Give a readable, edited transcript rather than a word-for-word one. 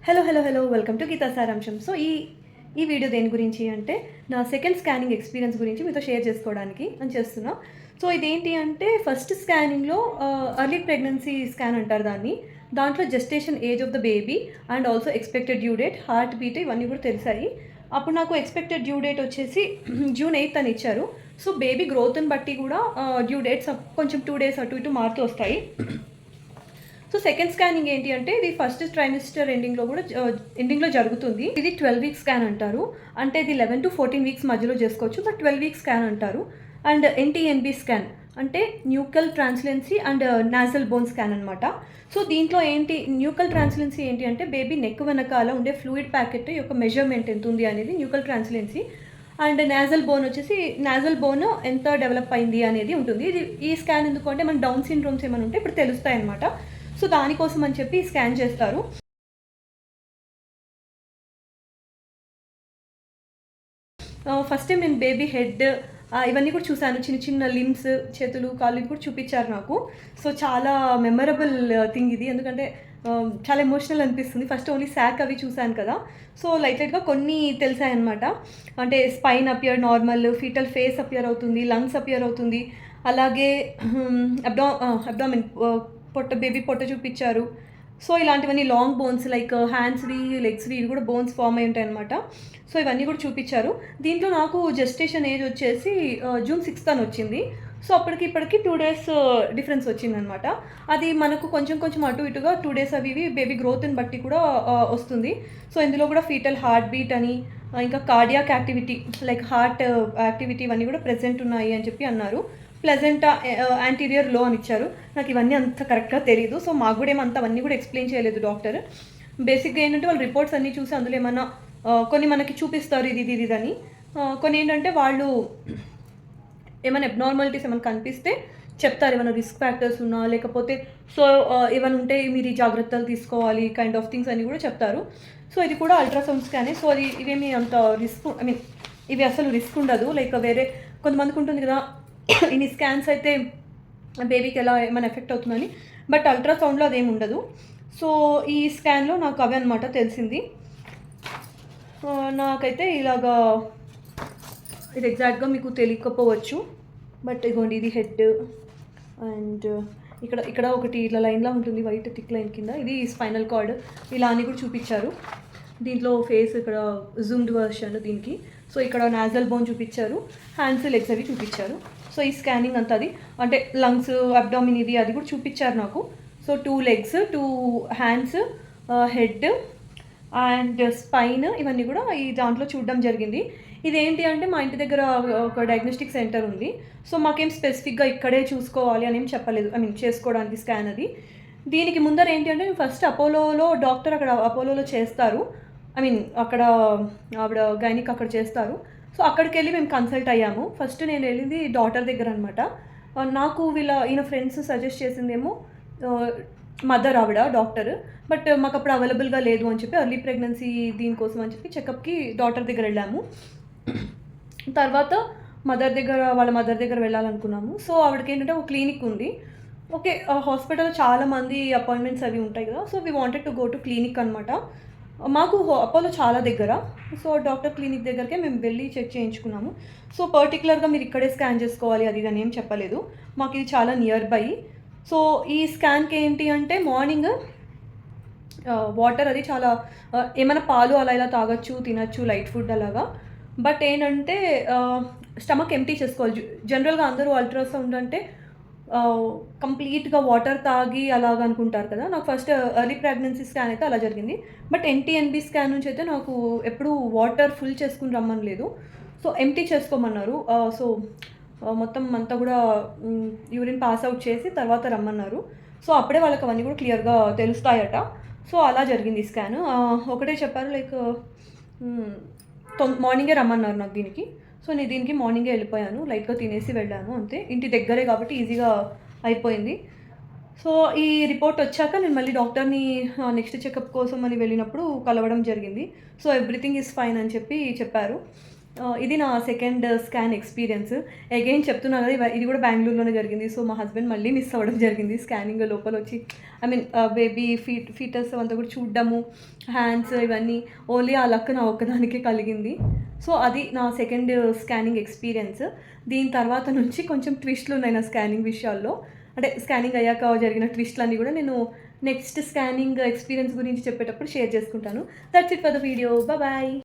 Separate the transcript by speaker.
Speaker 1: Hello welcome to Gita సారాంశం. So ఈ video దేని గురించి అంటే నా సెకండ్ స్కానింగ్ ఎక్స్పీరియన్స్ గురించి మీతో షేర్ చేసుకోవడానికి అని చేస్తున్నా. సో ఇదేంటి అంటే ఫస్ట్ స్కానింగ్లో ఎర్లీ ప్రెగ్నెన్సీ స్కాన్ అంటారు దాన్ని. దాంట్లో gestation age of the baby and also expected due date, heart beat ఇవన్నీ కూడా తెలిసాయి. అప్పుడు నాకు ఎక్స్పెక్టెడ్ డ్యూ డేట్ వచ్చేసి జూన్ 8th అని ఇచ్చారు. సో బేబీ గ్రోత్ని బట్టి కూడా డ్యూ డేట్స్ కొంచెం 2 days అటు ఇటు మారుతూ వస్తాయి. సో సెకండ్ స్కానింగ్ ఏంటి అంటే ఇది ఫస్ట్ ట్రైమిస్టర్ ఎండింగ్లో జరుగుతుంది. ఇది 12 week స్కాన్ అంటారు. అంటే ఇది 11 to 14 weeks మధ్యలో చేసుకోవచ్చు, బట్ 12 week స్కాన్ అంటారు. అండ్ ఎన్టీఎన్బి స్కాన్ అంటే nuchal ట్రాన్స్లెన్సీ and nozzle bone scan అనమాట. సో దీంట్లో ఏంటి న్యూకల్ ట్రాన్స్లెన్సీ ఏంటి అంటే బేబీ నెక్ వెనకాల ఉండే ఫ్లూయిడ్ ప్యాకెట్ యొక్క మెజర్మెంట్ ఎంత ఉంది అనేది న్యూకల్ ట్రాన్స్లెన్సీ. అండ్ నాజల్ బోన్ వచ్చేసి నాజల్ బోన్ ఎంత డెవలప్ అయింది అనేది ఉంటుంది. ఇది ఈ స్కాన్ ఎందుకు అంటే మన డౌన్ సిండ్రోమ్స్ ఏమైనా ఉంటే ఇప్పుడు తెలుస్తాయి అనమాట. సో దానికోసం అని చెప్పి స్కాన్ చేస్తారు. ఫస్ట్ టైం నేను బేబీ హెడ్ ఇవన్నీ కూడా చూశాను. చిన్న చిన్న లిమ్స్, చేతులు, కాళ్ళు ఇవి కూడా చూపించారు నాకు. సో చాలా మెమరబుల్ థింగ్ ఇది, ఎందుకంటే చాలా ఎమోషనల్ అనిపిస్తుంది. ఫస్ట్ ఓన్లీ శాక్ అవి చూశాను కదా, సో లైట్గా కొన్ని తెలిసాయన్నమాట. అంటే spine appear normal, fetal face appear అవుతుంది, లంగ్స్ అపియర్ అవుతుంది, అలాగే అబ్డామిన్ బేబీ పొట్ట చూపించారు. సో ఇలాంటివన్నీ లాంగ్ బోన్స్ లైక్ హ్యాండ్స్వి, లెగ్స్వి ఇవి కూడా బోన్స్ ఫామ్ అయి ఉంటాయి అనమాట. సో ఇవన్నీ కూడా చూపించారు. దీంట్లో నాకు జెస్టేషన్ ఏజ్ వచ్చేసి June 6th అని వచ్చింది. సో అప్పటికి ఇప్పటికి 2 days డిఫరెన్స్ వచ్చిందనమాట. అది మనకు కొంచెం అటు ఇటుగా 2 days అవి ఇవి బేబీ గ్రోత్ని బట్టి కూడా వస్తుంది. సో ఇందులో కూడా ఫీటల్ హార్ట్ బీట్ అని, ఇంకా cardiac activity like heart activity ఇవన్నీ కూడా ప్రెజెంట్ ఉన్నాయి అని చెప్పి అన్నారు. ప్లెజెంటా యాంటీరియర్ లో అని ఇచ్చారు. నాకు ఇవన్నీ అంత కరెక్ట్గా తెలియదు. సో మాకు కూడా ఏమంత అవన్నీ కూడా ఎక్స్ప్లెయిన్ చేయలేదు డాక్టర్. బేసిక్గా ఏంటంటే వాళ్ళు రిపోర్ట్స్ అన్నీ చూసి అందులో ఏమన్నా కొన్ని మనకి చూపిస్తారు ఇది అని, కొన్ని ఏంటంటే వాళ్ళు ఏమైనా అబ్నార్మాలిటీస్ ఏమైనా కనిపిస్తే చెప్తారు, ఏమైనా రిస్క్ ఫ్యాక్టర్స్ ఉన్నా లేకపోతే సో ఏమైనా ఉంటే మీరు ఈ జాగ్రత్తలు తీసుకోవాలి కైండ్ ఆఫ్ థింగ్స్ అన్నీ కూడా చెప్తారు. సో ఇది కూడా అల్ట్రాసౌండ్ స్కానే. సో అది ఇవేమి అంత రిస్క్ ఇవి అసలు రిస్క్ ఉండదు. లైక్ వేరే కొంతమందికి ఉంటుంది కదా ఇన్ని స్కాన్స్ అయితే బేబీకి ఎలా ఏమైనా ఎఫెక్ట్ అవుతుందని, బట్ అల్ట్రాసౌండ్లో అదేమి ఉండదు. సో ఈ స్కాన్లో నాకు అవే అనమాట తెలిసింది. నాకైతే ఇలాగా ఇది ఎగ్జాక్ట్గా మీకు తెలియకపోవచ్చు, బట్ ఇదిగోండి ఇది హెడ్ అండ్ ఇక్కడ ఒకటి ఇట్లా లైన్లా ఉంటుంది, వైట్ థిక్ లైన్ కింద, ఇది స్పైనల్ కార్డ్ ఇలా అని కూడా చూపించారు. దీంట్లో ఫేస్ ఇక్కడ జూమ్డ్ వర్షన్ దీనికి. సో ఇక్కడ నాజల్ బోన్ చూపించారు, హ్యాండ్స్, లెగ్స్ అవి చూపించారు. సో ఈ స్కానింగ్ అంతా అది అంటే లంగ్స్, అబ్డామిన్ ఇది అది కూడా చూపించారు నాకు. So 2 legs, 2 hands, head and spine ఇవన్నీ కూడా ఈ దాంట్లో చూడడం జరిగింది. ఇదేంటి అంటే మా ఇంటి దగ్గర ఒక డయాగ్నోస్టిక్ సెంటర్ ఉంది. సో మాకేం స్పెసిఫిక్గా ఇక్కడే చూసుకోవాలి అని ఏం చెప్పలేదు, చేసుకోవడానికి స్కాన్ అది. దీనికి ముందర ఏంటి అంటే ఫస్ట్ అపోలోలో డాక్టర్ అక్కడ అపోలోలో చేస్తారు, అక్కడ ఆవిడ గైనిక్ అక్కడ చేస్తారు. సో అక్కడికి వెళ్ళి మేము కన్సల్ట్ అయ్యాము. ఫస్ట్ నేను వెళ్ళింది డాటర్ దగ్గర అనమాట. నాకు ఈయన ఫ్రెండ్స్ సజెస్ట్ చేసిందేమో మదర్ ఆవిడ డాక్టర్, బట్ మాకు అప్పుడు అవైలబుల్గా లేదు అని చెప్పి ఎర్లీ ప్రెగ్నెన్సీ దీనికోసం అని చెప్పి చెకప్కి డాక్టర్ దగ్గర వెళ్ళాము. తర్వాత వాళ్ళ మదర్ దగ్గర వెళ్ళాలనుకున్నాము. సో ఆవిడకి ఏంటంటే ఒక క్లినిక్ ఉంది. ఓకే, హాస్పిటల్లో చాలామంది అపాయింట్మెంట్స్ అవి ఉంటాయి కదా. So we wanted to go to clinic అనమాట. మాకు అపోలో చాలా దగ్గర. సో డాక్టర్ క్లినిక్ దగ్గరకే మేము వెళ్ళి చెక్ చేయించుకున్నాము. సో పర్టికులర్గా మీరు ఇక్కడే స్కాన్ చేసుకోవాలి అది అని ఏం చెప్పలేదు, మాకు ఇది చాలా నియర్ బై. సో ఈ స్కాన్కి ఏంటి అంటే మార్నింగ్ వాటర్ అది చాలా ఏమైనా పాలు అలా ఇలా తాగొచ్చు, తినచ్చు, లైట్ ఫుడ్ అలాగా. బట్ ఏంటంటే స్టమక్ ఎంప్టీ చేసుకోవాలి. జనరల్గా అందరూ అల్ట్రాసౌండ్ అంటే కంప్లీట్గా వాటర్ తాగి అలాగ అనుకుంటారు కదా. నాకు ఫస్ట్ ఎర్లీ ప్రెగ్నెన్సీ స్కాన్ అయితే అలా జరిగింది. బట్ ఎన్టీఎన్బి స్కాన్ నుంచి అయితే నాకు ఎప్పుడు వాటర్ ఫుల్ చేసుకుని రమ్మని లేదు. So empty చేసుకోమన్నారు. సో మొత్తం అంతా కూడా యూరిన్ పాస్ అవుట్ చేసి తర్వాత రమ్మన్నారు. సో అప్పుడే వాళ్ళకి అవన్నీ కూడా క్లియర్గా తెలుస్తాయట. సో అలా జరిగింది స్కాన్. ఒకటే చెప్పారు లైక్ మార్నింగే రమ్మన్నారు నాకు దీనికి. సో నేను దీనికి మార్నింగే వెళ్ళిపోయాను, లైట్గా తినేసి వెళ్ళాను అంతే. ఇంటి దగ్గరే కాబట్టి ఈజీగా అయిపోయింది. సో ఈ రిపోర్ట్ వచ్చాక నేను మళ్ళీ డాక్టర్ని నెక్స్ట్ చెకప్ కోసం అని వెళ్ళినప్పుడు కలవడం జరిగింది. సో ఎవ్రీథింగ్ ఈజ్ ఫైన్ అని చెప్పి చెప్పారు. ఇది నా సెకండ్ స్కాన్ ఎక్స్పీరియన్స్. అగైన్ చెప్తున్నాను కదా, ఇది కూడా బెంగుళూరులోనే జరిగింది. సో మా హస్బెండ్ మళ్ళీ మిస్ అవ్వడం జరిగింది. స్కానింగ్ లోపల వచ్చి ఐ మీన్ బేబీ ఫీటస్ అంతా కూడా చూడ్డము, హ్యాండ్స్ ఇవన్నీ ఓన్లీ ఆ లక్ నా ఒక్కదానికే కలిగింది. సో అది నా సెకండ్ స్కానింగ్ ఎక్స్పీరియన్స్. దీని తర్వాత నుంచి కొంచెం ట్విస్ట్లు ఉన్నాయి నా స్కానింగ్ విషయాల్లో. అంటే స్కానింగ్ అయ్యాక జరిగిన ట్విస్ట్లన్నీ కూడా నేను నెక్స్ట్ స్కానింగ్ ఎక్స్పీరియన్స్ గురించి చెప్పేటప్పుడు షేర్ చేసుకుంటాను. That's it for the video. Bye.